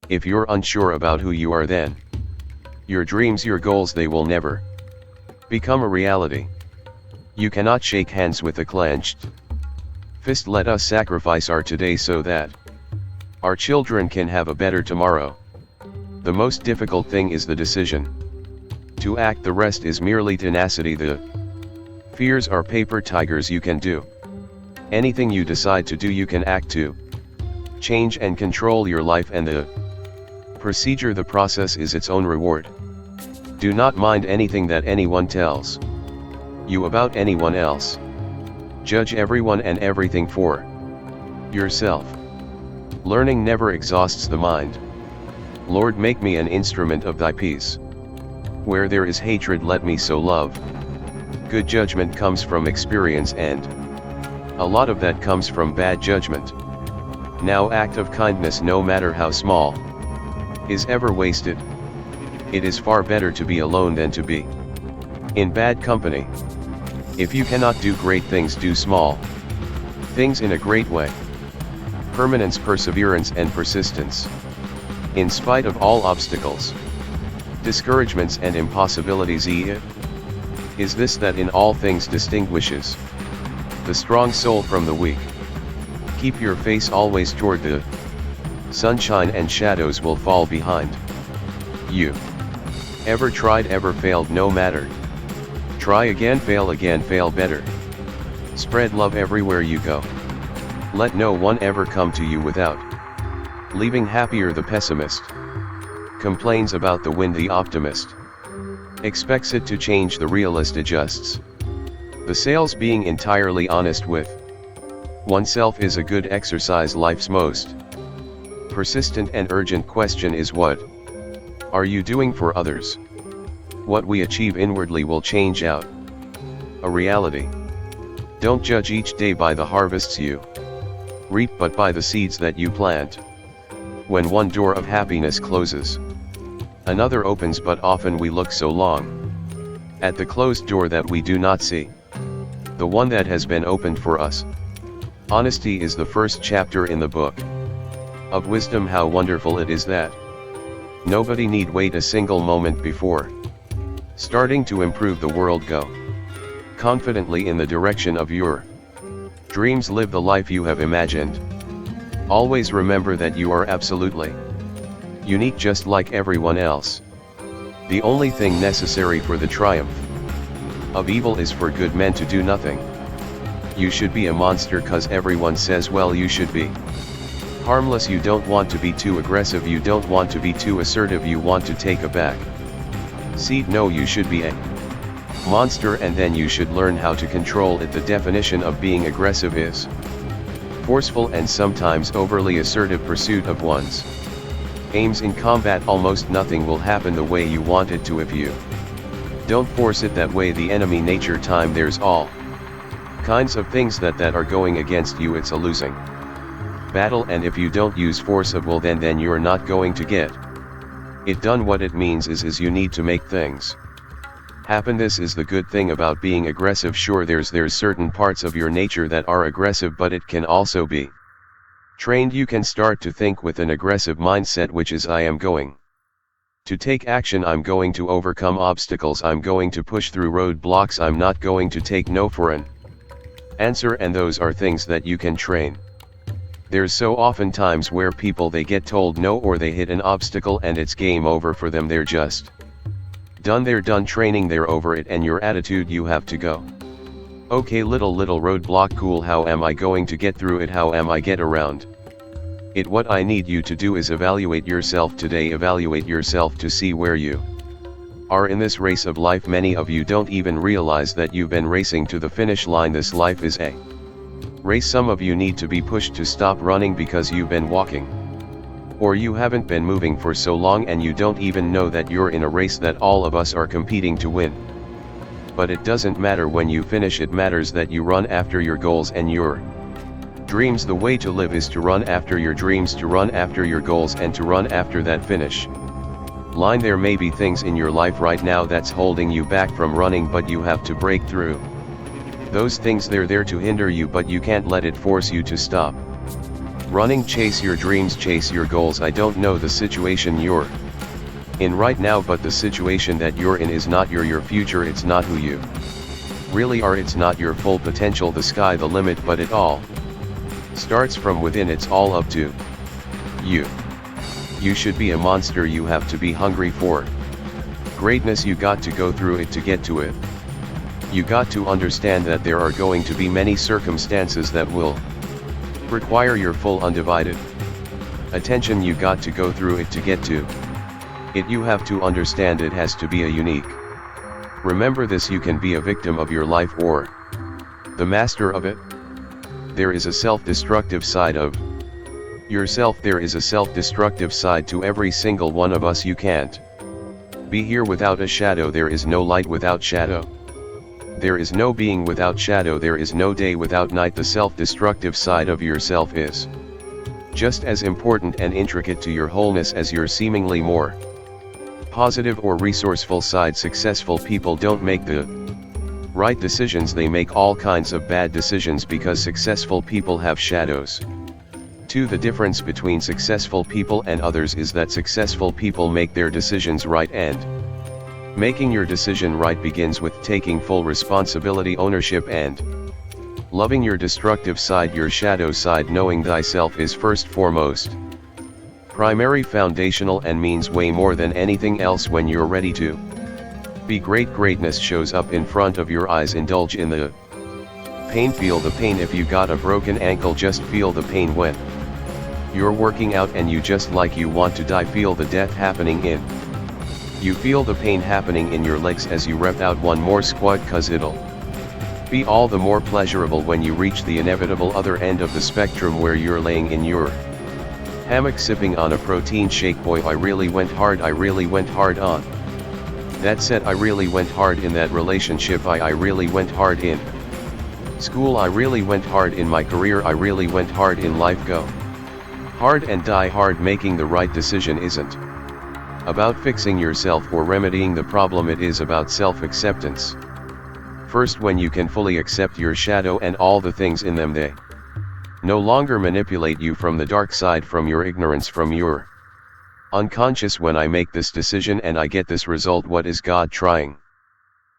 If you're unsure about who you are, then your dreams, your goals, they will never become a reality. You cannot shake hands with a clenched fist. Let us sacrifice our today so that our children can have a better tomorrow. The most difficult thing is the decision to act. The rest is merely tenacity. The fears are paper tigers. You can do anything you decide to do. You can act to change and control your life, and the procedure, the process, is its own reward. Do not mind anything that anyone tells you about anyone else. Judge everyone and everything for yourself. Learning never exhausts the mind. Lord, make me an instrument of thy peace. Where there is hatred, let me so love. Good judgment comes from experience, and a lot of that comes from bad judgment. No act of kindness, no matter how small, is ever wasted. It is far better to be alone than to be in bad company. If you cannot do great things, do small things in a great way. Permanence, perseverance, and persistence. In spite of all obstacles, discouragements, and impossibilities, it is this that in all things distinguishes the strong soul from the weak. Keep your face always toward the sunshine, and shadows will fall behind you. Ever tried, ever failed? No matter. Try again, fail better. Spread love everywhere you go. Let no one ever come to you without leaving happier. The pessimist complains about the wind, the optimist expects it to change, the realist adjusts the sails. Being entirely honest with oneself is a good exercise. Life's most persistent and urgent question is, what are you doing for others? What we achieve inwardly will change out a reality. Don't judge each day by the harvests you reap, but by the seeds that you plant. When one door of happiness closes, another opens, but often we look so long at the closed door that we do not see the one that has been opened for us. Honesty is the first chapter in the book of wisdom. How wonderful it is that nobody need wait a single moment before starting to improve the world. Go confidently in the direction of your dreams. Live the life you have imagined. Always remember that you are absolutely unique, just like everyone else. The only thing necessary for the triumph of evil is for good men to do nothing. You should be a monster, cause everyone says, well, you should be harmless. You don't want to be too aggressive, you don't want to be too assertive, you want to take a back seat. No, you should be a monster, and then you should learn how to control it. The definition of being aggressive is forceful and sometimes overly assertive pursuit of one's aims in combat. Almost nothing will happen the way you want it to if you don't force it that way. The enemy nature time. There's all kinds of things that are going against you. It's a losing battle, and if you don't use force of will, then you're not going to get it done. What it means is you need to make things happen. This is the good thing about being aggressive. Sure, there's certain parts of your nature that are aggressive, but it can also be trained. You can start to think with an aggressive mindset, which is, I am going to take action, I'm going to overcome obstacles, I'm going to push through roadblocks, I'm not going to take no for an answer. And those are things that you can train. There's so often times where people, they get told no, or they hit an obstacle and it's game over for them. They're just done. They're done training, they're over it. And your attitude, you have to go, okay, little roadblock, cool, how am I going to get through it? How am I get around it? What I need you to do is evaluate yourself today. Evaluate yourself to see where you are in this race of life. Many of you don't even realize that you've been racing to the finish line. This life is a race. Some of you need to be pushed to stop running because you've been walking, or you haven't been moving for so long, and you don't even know that you're in a race that all of us are competing to win. But it doesn't matter when you finish, it matters that you run after your goals and your dreams. The way to live is to run after your dreams, to run after your goals, and to run after that finish line. There may be things in your life right now that's holding you back from running, but you have to break through those things. They're there to hinder you, but you can't let it force you to stop. Running, chase your dreams, chase your goals. I don't know the situation you're in right now, but the situation that you're in is not your future, it's not who you really are, it's not your full potential, the sky the limit, but it all starts from within, it's all up to you. You should be a monster, you have to be hungry for greatness, you got to go through it to get to it. You got to understand that there are going to be many circumstances that will require your full undivided attention, you got to go through it to get to it, you have to understand it has to be a unique. Remember this, you can be a victim of your life or the master of it. There is a self-destructive side of yourself, there is a self-destructive side to every single one of us, you can't be here without a shadow, there is no light without shadow. There is no being without shadow, there is no day without night. The self-destructive side of yourself is just as important and intricate to your wholeness as your seemingly more positive or resourceful side. Successful people don't make the right decisions, they make all kinds of bad decisions because successful people have shadows. The difference between successful people and others is that successful people make their decisions right, and making your decision right begins with taking full responsibility, ownership, and loving your destructive side, your shadow side. Knowing thyself is first, foremost, primary, foundational, and means way more than anything else. When you're ready to be great, greatness shows up in front of your eyes. Indulge in the pain, feel the pain. If you got a broken ankle, just feel the pain. When you're working out and you just like you want to die, feel the death happening in you, feel the pain happening in your legs as you rep out one more squat, cause it'll be all the more pleasurable when you reach the inevitable other end of the spectrum, where you're laying in your hammock sipping on a protein shake. Boy, I really went hard, I really went hard on that set, I really went hard in that relationship, I really went hard in school, I really went hard in my career, I really went hard in life. Go hard and die hard. Making the right decision isn't about fixing yourself or remedying the problem, it is about self-acceptance. First, when you can fully accept your shadow and all the things in them, they no longer manipulate you from the dark side, from your ignorance, from your unconscious. When I make this decision and I get this result, what is God trying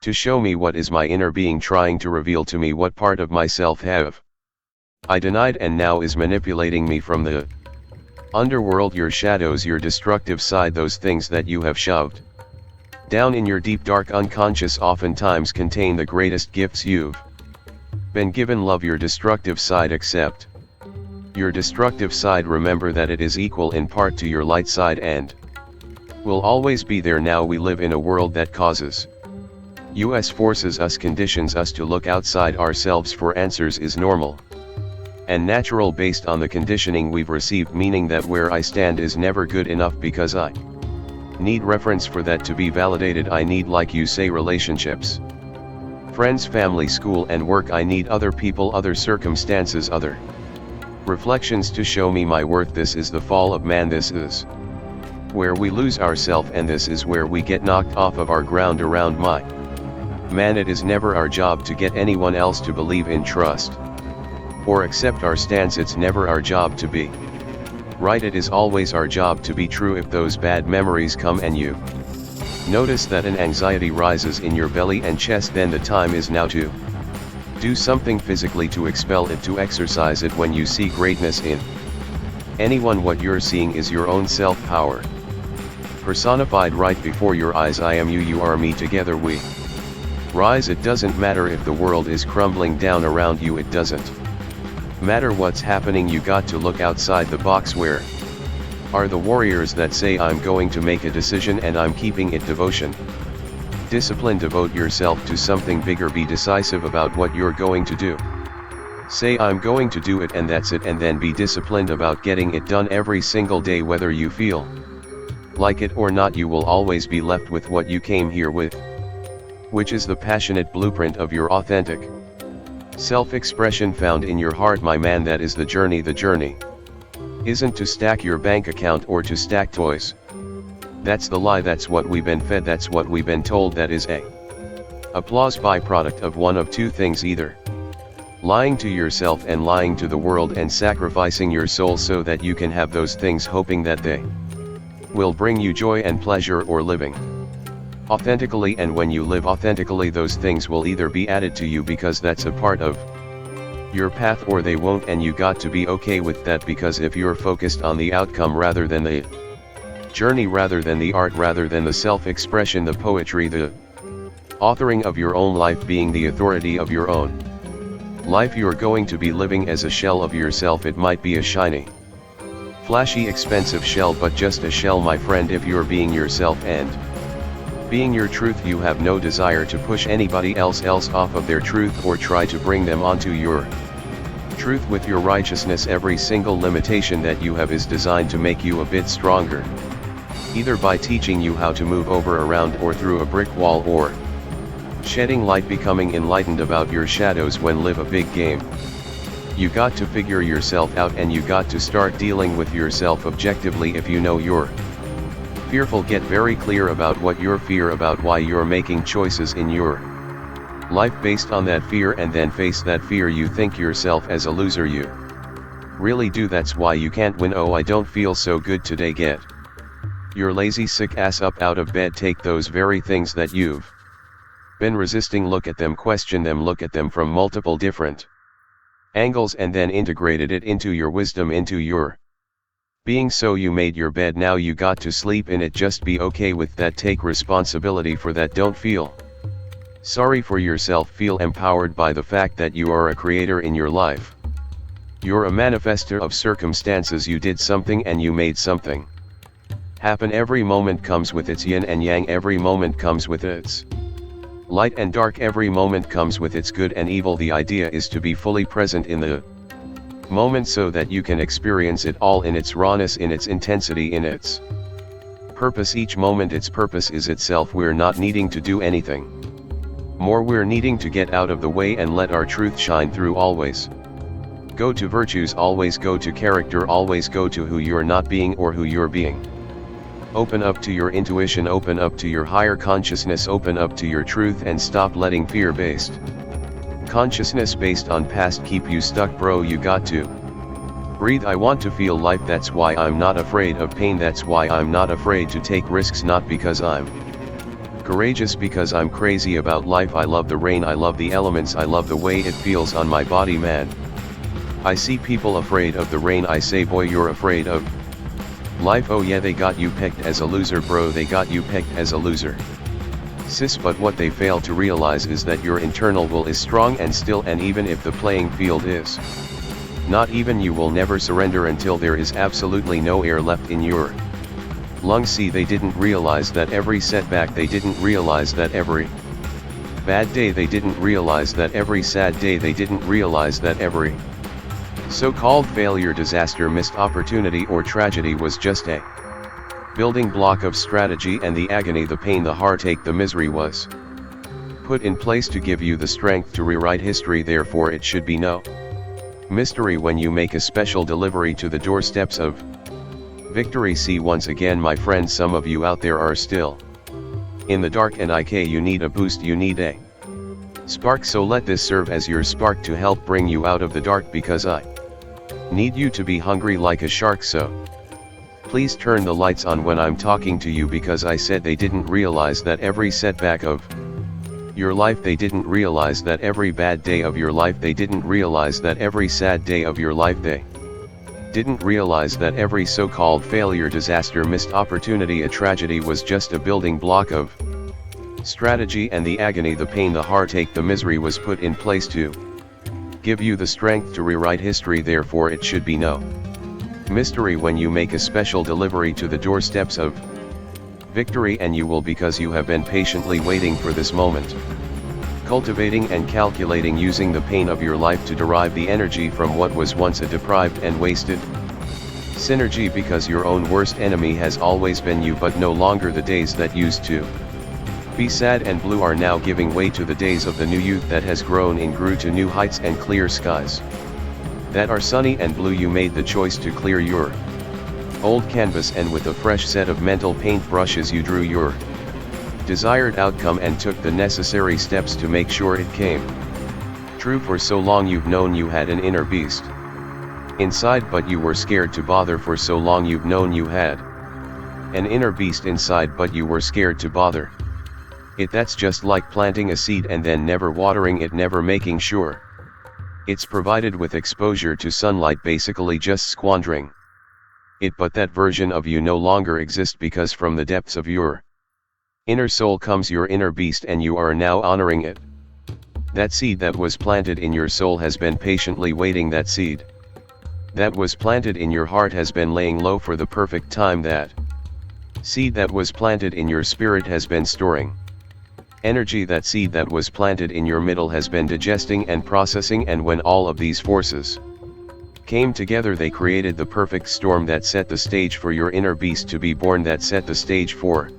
to show me? What is my inner being trying to reveal to me? What part of myself have I denied and now is manipulating me from the underworld? Your shadows, your destructive side, those things that you have shoved down in your deep dark unconscious, oftentimes contain the greatest gifts you've been given. Love your destructive side, accept your destructive side, remember that it is equal in part to your light side and will always be there. Now we live in a world that causes us, forces us, conditions us to look outside ourselves for answers, is normal and natural based on the conditioning we've received, meaning that where I stand is never good enough because I need reference for that to be validated. I need, like you say, relationships, friends, family, school, and work. I need other people, other circumstances, other reflections to show me my worth. This is the fall of man, this is where we lose ourselves, and this is where we get knocked off of our ground around my man. It is never our job to get anyone else to believe in, trust, or accept our stance. It's never our job to be right, it is always our job to be true. If those bad memories come and you notice that an anxiety rises in your belly and chest, then the time is now to do something physically to expel it, to exercise it. When you see greatness in anyone, what you're seeing is your own self-power personified right before your eyes. I am you, you are me, together we rise. It doesn't matter if the world is crumbling down around you, it doesn't matter what's happening. You got to look outside the box. Where are the warriors that say, I'm going to make a decision and I'm keeping it? Devotion, discipline. Devote yourself to something bigger. Be decisive about what you're going to do. Say, I'm going to do it, and that's it, and then be disciplined about getting it done every single day. Whether you feel like it or not, you will always be left with what you came here with, which is the passionate blueprint of your authentic self-expression found in your heart. My man, that is the journey. The journey isn't to stack your bank account or to stack toys. That's the lie, that's what we've been fed, that's what we've been told. That is a applause byproduct of one of two things: either Lying to yourself and lying to the world and sacrificing your soul so that you can have those things, hoping that they will bring you joy and pleasure, or living authentically. And when you live authentically, those things will either be added to you because that's a part of your path, or they won't, and you got to be okay with that, because if you're focused on the outcome rather than the journey, rather than the art, rather than the self-expression, the poetry, the authoring of your own life, being the authority of your own life, you're going to be living as a shell of yourself. It might be a shiny, flashy, expensive shell, but just a shell, my friend. If you're being yourself and being your truth, you have no desire to push anybody else off of their truth or try to bring them onto your truth with your righteousness. Every single limitation that you have is designed to make you a bit stronger, either by teaching you how to move over, around, or through a brick wall, or shedding light, becoming enlightened about your shadows. When live a big game, you got to figure yourself out, and you got to start dealing with yourself objectively. If you know you're fearful, get very clear about what you're fear about, why you're making choices in your life based on that fear, and then face that fear. You think yourself as a loser, you really do. That's why you can't win. Oh, I don't feel so good today. Get your lazy sick ass up out of bed. Take those very things that you've been resisting, look at them, question them, look at them from multiple different angles, and then integrated it into your wisdom, into your being. So you made your bed, now you got to sleep in it. Just be okay with that, take responsibility for that. Don't feel sorry for yourself, feel empowered by the fact that you are a creator in your life. You're a manifester of circumstances. You did something and you made something happen. Every moment comes with its yin and yang, every moment comes with its light and dark, every moment comes with its good and evil. The idea is to be fully present in the moment so that you can experience it all in its rawness, in its intensity, in its purpose. Each moment, its purpose is itself. We're not needing to do anything more, we're needing to get out of the way and let our truth shine through. Always go to virtues, always go to character, always go to who you're not being or who you're being. Open up to your intuition, open up to your higher consciousness, open up to your truth, and stop letting fear-based consciousness based on past keep you stuck, bro. You got to breathe. I want to feel life. That's why I'm not afraid of pain. That's why I'm not afraid to take risks. Not because I'm courageous, because I'm crazy about life. I love the rain, I love the elements, I love the way it feels on my body, man. I see people afraid of the rain, I say, boy, you're afraid of life. Oh yeah, they got you pegged as a loser, bro. They got you pegged as a loser, sis. But what they fail to realize is that your internal will is strong and still, and even if the playing field is not even, you will never surrender until there is absolutely no air left in your lungs. See, they didn't realize that every setback, they didn't realize that every bad day, they didn't realize that every sad day, they didn't realize that every so-called failure, disaster, missed opportunity, or tragedy was just a building block of strategy, and the agony, the pain, the heartache, the misery was put in place to give you the strength to rewrite history. Therefore it should be no mystery when you make a special delivery to the doorsteps of victory. See, once again, my friends, some of you out there are still in the dark, and you need a boost, you need a spark. So let this serve as your spark to help bring you out of the dark, because I need you to be hungry like a shark. So please turn the lights on when I'm talking to you, because I said they didn't realize that every setback of your life, they didn't realize that every bad day of your life, they didn't realize that every sad day of your life, they didn't realize that every so-called failure, disaster, missed opportunity, a tragedy was just a building block of strategy, and the agony, the pain, the heartache, the misery was put in place to give you the strength to rewrite history. Therefore it should be no mystery when you make a special delivery to the doorsteps of victory, and you will, because you have been patiently waiting for this moment, cultivating and calculating, using the pain of your life to derive the energy from what was once a deprived and wasted synergy, because your own worst enemy has always been you, but no longer. The days that used to be sad and blue are now giving way to the days of the new youth that has grown and grew to new heights and clear skies that are sunny and blue. You made the choice to clear your old canvas, and with a fresh set of mental paint brushes you drew your desired outcome and took the necessary steps to make sure it came True, for so long you've known you had an inner beast inside, but you were scared to bother. For so long you've known you had an inner beast inside, but you were scared to bother. That's just like planting a seed and then never watering it, never making sure it's provided with exposure to sunlight, basically just squandering it. But that version of you no longer exists, because from the depths of your inner soul comes your inner beast, and you are now honoring it. That seed that was planted in your soul has been patiently waiting. That seed that was planted in your heart has been laying low for the perfect time. That seed that was planted in your spirit has been storing energy. That seed that was planted in your middle has been digesting and processing, and when all of these forces came together, they created the perfect storm that set the stage for your inner beast to be born, that set the stage for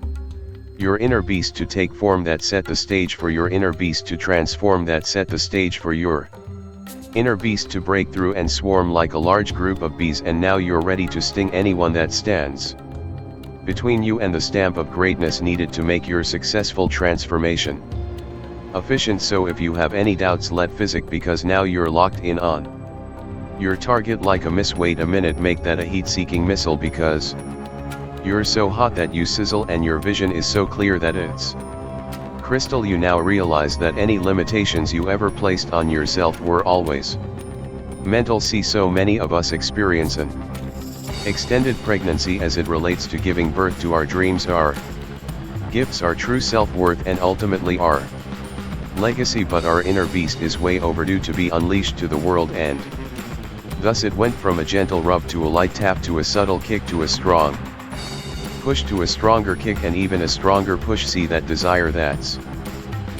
your inner beast to take form, that set the stage for your inner beast to transform, that set the stage for your inner beast to break through and swarm like a large group of bees. And now you're ready to sting anyone that stands between you and the stamp of greatness needed to make your successful transformation efficient. So if you have any doubts, let physic, because now you're locked in on your target like a miss. Wait a minute, make that a heat-seeking missile, because you're so hot that you sizzle, and your vision is so clear that it's crystal. You now realize that any limitations you ever placed on yourself were always mental. See, so many of us experience an extended pregnancy as it relates to giving birth to our dreams, our gifts, our true self-worth, and ultimately our legacy. But our inner beast is way overdue to be unleashed to the world, and thus it went from a gentle rub to a light tap to a subtle kick to a strong push to a stronger kick and even a stronger push. See that desire that's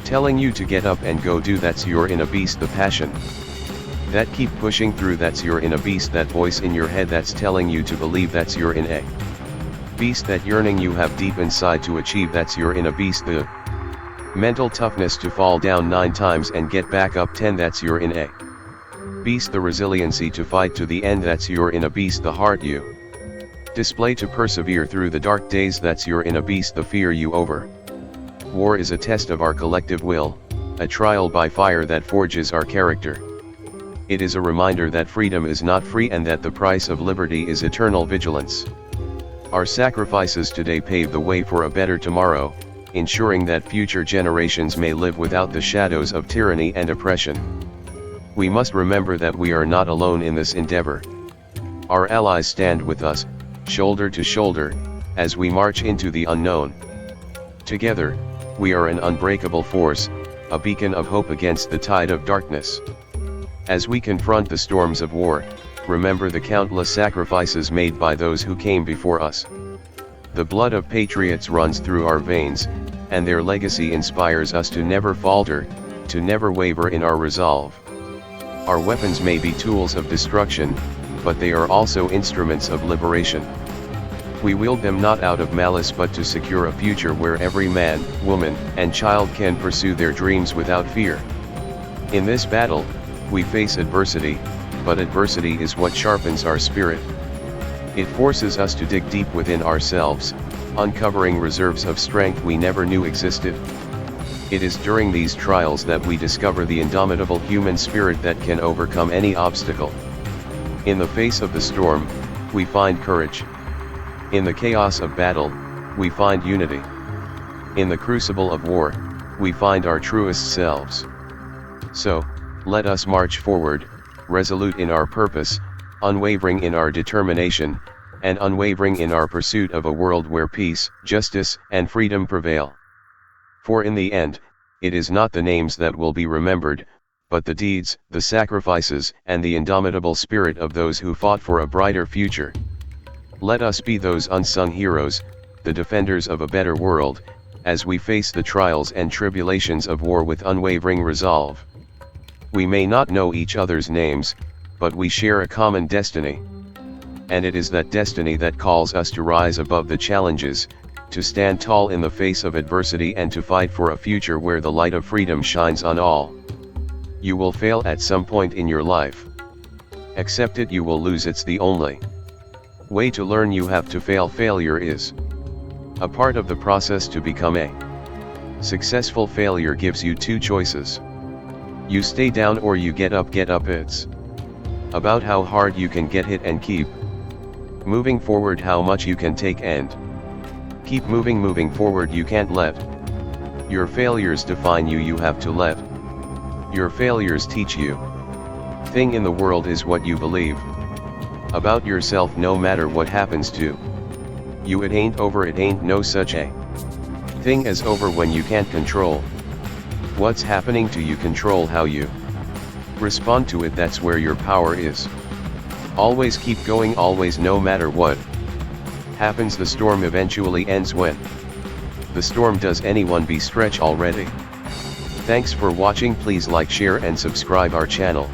telling you to get up and go do, that's your inner beast. The passion that keep pushing through, that's your inner beast. That voice in your head that's telling you to believe, that's your inner beast. That yearning you have deep inside to achieve, that's your inner beast. The mental toughness to fall down 9 times and get back up 10, that's your inner beast. The resiliency to fight to the end, that's your inner beast. The heart you display to persevere through the dark days, that's your inner beast. The fear you over war is a test of our collective will, a trial by fire that forges our character. It is a reminder that freedom is not free, and that the price of liberty is eternal vigilance. Our sacrifices today pave the way for a better tomorrow, ensuring that future generations may live without the shadows of tyranny and oppression. We must remember that we are not alone in this endeavor. Our allies stand with us, shoulder to shoulder, as we march into the unknown. Together, we are an unbreakable force, a beacon of hope against the tide of darkness. As we confront the storms of war, remember the countless sacrifices made by those who came before us. The blood of patriots runs through our veins, and their legacy inspires us to never falter, to never waver in our resolve. Our weapons may be tools of destruction, but they are also instruments of liberation. We wield them not out of malice, but to secure a future where every man, woman, and child can pursue their dreams without fear. In this battle, we face adversity, but adversity is what sharpens our spirit. It forces us to dig deep within ourselves, uncovering reserves of strength we never knew existed. It is during these trials that we discover the indomitable human spirit that can overcome any obstacle. In the face of the storm, we find courage. In the chaos of battle, we find unity. In the crucible of war, we find our truest selves. So, let us march forward, resolute in our purpose, unwavering in our determination, and unwavering in our pursuit of a world where peace, justice, and freedom prevail. For in the end, it is not the names that will be remembered, but the deeds, the sacrifices, and the indomitable spirit of those who fought for a brighter future. Let us be those unsung heroes, the defenders of a better world, as we face the trials and tribulations of war with unwavering resolve. We may not know each other's names, but we share a common destiny. And it is that destiny that calls us to rise above the challenges, to stand tall in the face of adversity, and to fight for a future where the light of freedom shines on all. You will fail at some point in your life. Accept it, you will lose, it's the only way to learn. You have to fail. Failure is a part of the process to become a successful. Failure gives you two choices. You stay down or you get up, it's about how hard you can get hit and keep moving forward, how much you can take and keep moving forward. You can't let your failures define you, you have to let your failures teach you. Thing in the world is what you believe about yourself, no matter what happens to you. It ain't over, it ain't no such a thing as over when you can't control what's happening to you, control how you respond to it. That's where your power is. Always keep going, always, no matter what happens. The storm eventually ends. When the storm does, anyone be stretch already. Thanks for watching. Please like, share and subscribe our channel.